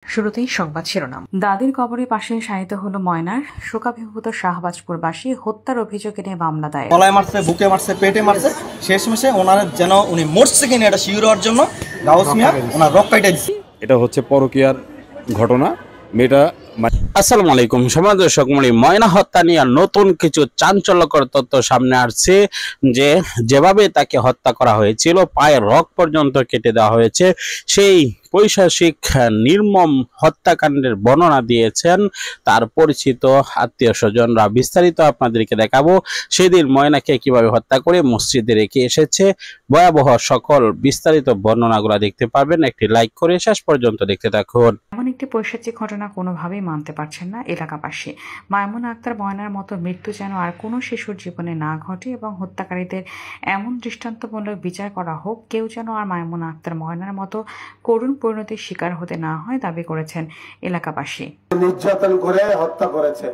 শুরুতেই সংবাদ শিরোনাম। দাদির কবরের পাশে শায়িত হলো ময়নার। শোকাভিভূত শাহবাজপুরবাসী হত্যার অভিযোগে নিয়ে মামলা দায়ের। গলায় মারছে, বুকে মারছে, পেটে মারছে, শেষমেশে ওনার যেন উনি মরছে কিনা এটা শিওর হওয়ার জন্য গাউস মিয়া ওনার রক কাইটা দিচ্ছে। এটা হচ্ছে পরকীয়ার ঘটনা। মেয়েটা আসসালামু আলাইকুম সমাজ দর্শক মণ্ডলী, ময়না হত্যা নিয়ে নতুন কিছু চাঞ্চল্যকর তথ্য সামনে আসছে। যেভাবে তাকে হত্যা করা হয়েছিল, পায়ের রগ পর্যন্ত কেটে দেওয়া হয়েছে, সেই পৈশাচিক নির্মম হত্যাকাণ্ডের বর্ণনা দিয়েছেন তার পরিচিত আত্মীয় স্বজনরা। বিস্তারিত আপনাদেরকে দেখাবো। সেদিন ময়নাকে কিভাবে হত্যা করে মসজিদে রেখে এসেছে, ভয়াবহ সকল বিস্তারিত বর্ণনাগুলো দেখতে পারবেন। একটি লাইক করে শেষ পর্যন্ত দেখতে থাকুন। এমন একটি পৈশাচিক ঘটনা কোনোভাবেই মানতে পারছেন না এলাকাবাসী। মাইমুনা আক্তার ময়নার মতো মৃত্যু যেন আর কোনো শিশুর জীবনে না ঘটে এবং হত্যাকারীদের এমন দৃষ্টান্তমূলক বিচার করা হোক। কেউ যেন আর মাইমুনা আক্তার ময়নার মতো করুণ পরিণতির শিকার হতে না হয় দাবি করেছেন এলাকাবাসী। নির্যাতন করে হত্যা করেছে,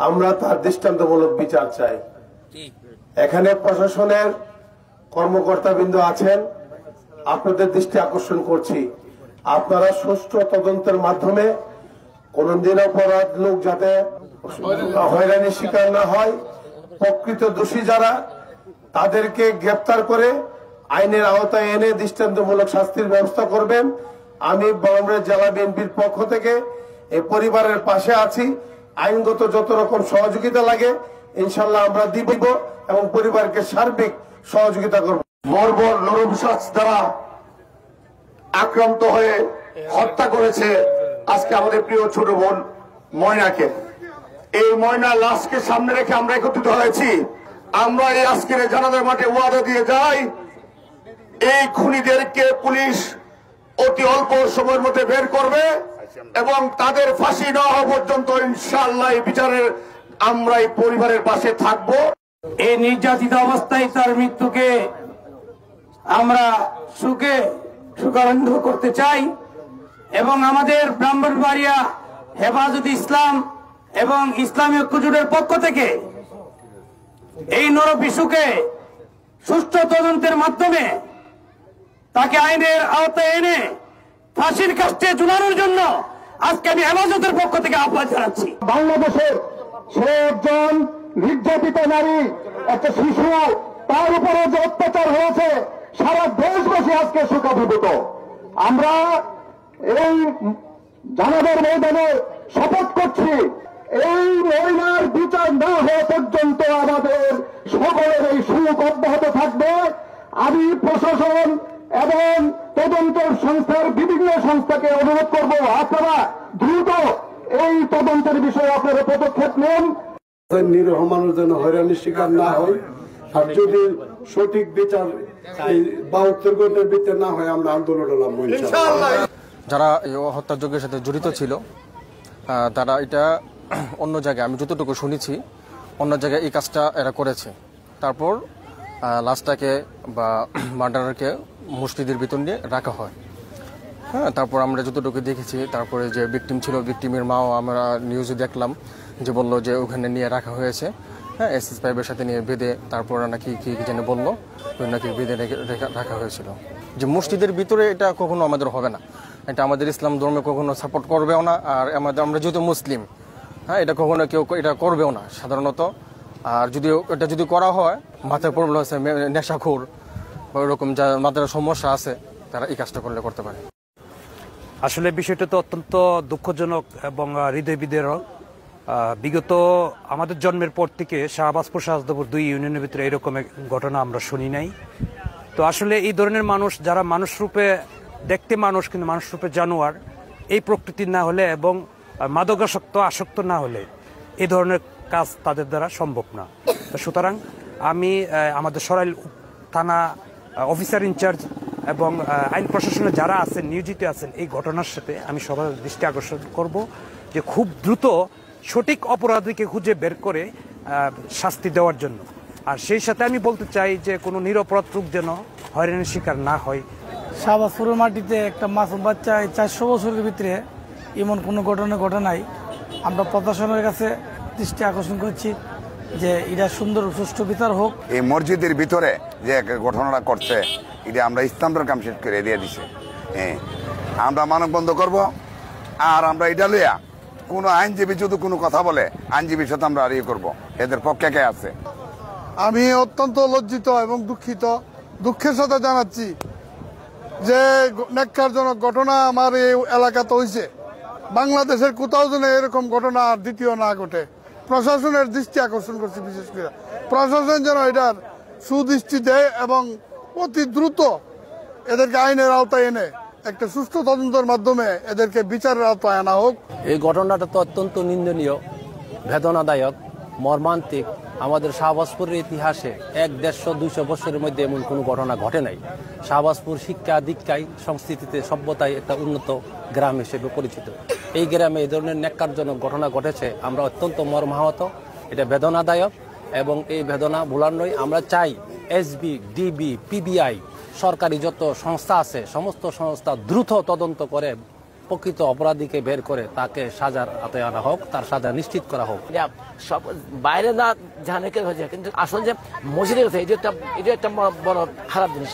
আমরা তার দৃষ্টান্তমূলক বিচার চাই। এখানে প্রশাসনের কর্মকর্তাবৃন্দ আছেন, আপনাদের দৃষ্টি আকর্ষণ করছি, আপনারা সুষ্ঠু তদন্তের মাধ্যমে কোন নিরপরাধ লোক যাতে হয়রানির শিকার না হয়, প্রকৃত দোষী যারা তাদেরকে গ্রেপ্তার করে আইনের আওতায় এনে দৃষ্টান্তমূলক শাস্তির ব্যবস্থা করবেন। আমি ব্রাহ্মণবাড়িয়া জেলা বিএনপির পক্ষ থেকে এই পরিবারের পাশে আছি। আইনগত যত রকম সহযোগিতা লাগে ইনশাল্লাহ আমরা দিব এবং পরিবারকে সার্বিক সহযোগিতা করব। বর্বর নরপিশাচ দ্বারা আক্রান্ত হয়ে হত্যা করেছে আজকে আমাদের প্রিয় ছোট বোন ময়নাকে। এই ময়না লাশকে সামনে রেখে আমরা একত্রিত হয়েছি। আমরা এই আজকের জানাজার মাঠে ওয়াদা দিয়ে যাই, এই খুনিদেরকে পুলিশ অতি অল্প সময়ের মধ্যে বের করবে এবং তাদের ফাঁসি না হওয়া পর্যন্ত ইনশাআল্লাহ এই বিচারের আমরা এই পরিবারের পাশে থাকব। এই নির্যাতিত অবস্থায় তার মৃত্যুকে আমরা সুখানন্দ করতে চাই এবং আমাদের ব্রাহ্মণবাড়িয়া হেফাজত ইসলাম এবং ইসলামী ঐক্যজোটের পক্ষ থেকে এই নরপিশুকে সুষ্ঠু তদন্তের মাধ্যমে তাকে আইনের আওতায় এনে ফাঁসির কাস্টে ঝুলানোর জন্য আজকে আমি হেফাজতের পক্ষ থেকে আহ্বান জানাচ্ছি। বাংলাদেশের সে একজন নির্যাতিত নারী, একটা শিশু, তার উপরে যে অত্যাচার হয়েছে সারা দেশবাসী আজকে শোকাভিভূত। আমরা এই জানাজার ময়দানে শপথ করছি, এই মহিলার বিচার না হওয়া পর্যন্ত আমাদের সকলের এই শোক অব্যাহত থাকবে। আমি প্রশাসন এবং তদন্ত সংস্থার বিভিন্ন সংস্থাকে অনুরোধ করব, আপনারা দ্রুত এই তদন্তের বিষয়ে আপনারা পদক্ষেপ নেন। নিরীহ মানুষ যেন হয়রানির শিকার না হয়, আর যদি সঠিক বিচার 72 ঘন্টার ভিতরে না হয় আমরা আন্দোলনে নামবো ইনশাআল্লাহ। যারা এই হত্যাযজ্ঞের সাথে জড়িত ছিল তারা এটা অন্য জায়গায়, আমি যতটুকু শুনেছি, অন্য জায়গায় এই কাজটা এরা করেছে। তারপর লাশটাকে বা মার্ডারকে মসজিদের ভিতর নিয়ে রাখা হয়। হ্যাঁ, তারপর আমরা যতটুকু দেখেছি, তারপরে যে ভিকটিম ছিল, ভিকটিমের মাও আমরা নিউজে দেখলাম যে বললো যে ওখানে নিয়ে রাখা হয়েছে। হ্যাঁ, এসএস পাইপের সাথে নিয়ে বেঁধে তারপর নাকি কি যেন বললো, নাকি বেঁধে রাখা হয়েছিল। যে মসজিদের ভিতরে এটা কখনো আমাদের হবে না, এটা আমাদের ইসলাম ধর্মে কখনো সাপোর্ট করবেও না। আর আমরা যেহেতু মুসলিম, হ্যাঁ, এটা কখনো কেউ এটা করবেও না সাধারণত। আর এটা যদি করা হয়, মাথায় প্রবলেম আছে, নেশাখোর বা ওরকম যা মাথার সমস্যা আছে, তারা এই কাজটা করতে পারে। আসলে বিষয়টা তো অত্যন্ত দুঃখজনক এবং হৃদয় বিদারক। বিগত আমাদের জন্মের পর থেকে শাহবাজপুর শাহজাদপুর 2 ইউনিয়নের ভিতরে এরকম ঘটনা আমরা শুনি নাই। তো আসলে এই ধরনের মানুষ, যারা মানুষ রূপে দেখতে মানুষ কিন্তু মানুষ রূপে জানোয়ার, এই প্রকৃতির না হলে এবং আসক্ত না হলে এই ধরনের কাজ তাদের দ্বারা সম্ভব না। সুতরাং আমি আমাদের সরাইল থানা অফিসার ইনচার্জ এবং আইন প্রশাসনে যারা আছেন, নিয়োজিত আছেন, এই ঘটনার সাথে আমি সবার দৃষ্টি আকর্ষণ করব যে খুব দ্রুত সঠিক অপরাধীকে খুঁজে বের করে শাস্তি দেওয়ার জন্য। আর সেই সাথে আমি বলতে চাই যে কোনো নিরপরাধ লোক যেন হয়রানির শিকার না হয়। শাহবাজপুরের মাটিতে একটা মাসুম বাচ্চা 400 বছরের ভিতরে এমন কোনো ঘটনা ঘটে নাই। আমরা প্রশাসনের কাছে দৃষ্টি আকর্ষণ করছি যে এটা সুন্দর সুষ্ঠু বিচার হোক। এই মসজিদের ভিতরে যে ঘটনাটা করছে, এটা আমরা ইসলামের কাম শেষ করে দিয়ে দিছে। আমরা মানববন্ধন করব। আর আমরা এটা লইয়া কোনো আইনজীবী যদি কোনো কথা বলে আইনজীবীর সাথে আমরা ইয়ে করবো, এদের পক্ষে কে আছে। আমি অত্যন্ত লজ্জিত এবং দুঃখিত, দুঃখের সাথে জানাচ্ছি যে ন্যাক্কারজনক ঘটনা আমার এই এলাকাতে হয়েছে। বাংলাদেশের কোথাও যেন এরকম ঘটনা আর দ্বিতীয় না ঘটে। প্রশাসনের দৃষ্টি আকর্ষণ করছি, বিশেষ করে প্রশাসন যেন এটার সুদৃষ্টি দেয় এবং অতি দ্রুত এদেরকে আইনের আওতায় এনে একটা সুষ্ঠু তদন্তের মাধ্যমে এদেরকে বিচারের আওতায় আনা হোক। এই ঘটনাটা তো অত্যন্ত নিন্দনীয়, বেদনাদায়ক, মর্মান্তিক। আমাদের শাহবাজপুরের ইতিহাসে 100-150 বছরের মধ্যে এমন কোনো ঘটনা ঘটে নাই। শাহবাজপুর শিক্ষা দীক্ষায়, সংস্কৃতিতে, সভ্যতায় একটা উন্নত গ্রাম হিসেবে পরিচিত। এই গ্রামে এই ধরনের ন্যাক্কারজনক ঘটনা ঘটেছে, আমরা অত্যন্ত মর্মাহত, এটা বেদনাদায়ক এবং এই বেদনা ভোলার নয়। আমরা চাই এসবি, ডিবি, পিবিআই, সরকারি যত সংস্থা আছে সমস্ত সংস্থা দ্রুত তদন্ত করে প্রকৃত অপরাধীকে বের করে তাকে সাজার আওতায় আনা হোক, তার সাজা নিশ্চিত করা হোক। সব বাইরে না জানে কে হয়েছে, কিন্তু আসলে যে মসজিদের কথা এটা একটা বড় খারাপ জিনিস।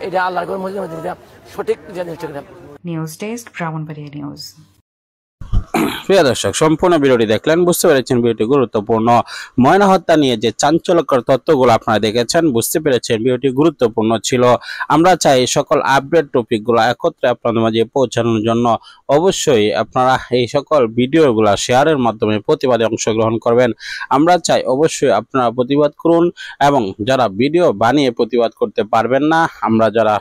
এটা আল্লাহর করে মসজিদের মধ্যে সঠিক জিনিসটা। News desk, Brahmanbaria news. প্রিয় দর্শক, সম্পূর্ণ ভিডিওটি দেখলেন, বুঝতে পেরেছেন ভিডিওটি গুরুত্বপূর্ণ। ময়না হত্যা নিয়ে যে চাঞ্চল্যকর তথ্যগুলো আপনারা দেখেছেন, বুঝতে পেরেছেন ভিডিওটি গুরুত্বপূর্ণ ছিল। আমরা চাই এই সকল আপডেট টপিকগুলো একত্রে আপনাদের মাঝে পৌঁছানোর জন্য অবশ্যই আপনারা এই সকল ভিডিওগুলো শেয়ারের মাধ্যমে প্রতিবাদে অংশগ্রহণ করবেন। আমরা চাই অবশ্যই আপনারা প্রতিবাদ করুন, এবং যারা ভিডিও বানিয়ে প্রতিবাদ করতে পারবেন না, আমরা যারা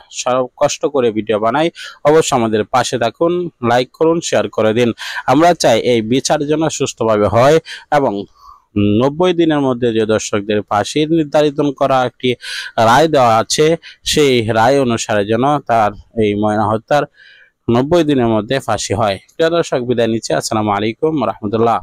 কষ্ট করে ভিডিও বানাই, অবশ্যই আমাদের পাশে থাকুন, লাইক করুন, শেয়ার করে দিন। আমরা চাই এই বিচার যেন সুষ্ঠুভাবে হয় এবং 90 দিনের মধ্যে যে দর্শকদের ফাঁসি নির্ধারিত করা একটি রায় দেওয়া আছে, সেই রায় অনুসারে যেন তার এই ময়না হত্যার 90 দিনের মধ্যে ফাঁসি হয়। প্রিয় দর্শক, বিদায় নিচ্ছি। আসসালামু আলাইকুম রহমতুল্লাহ।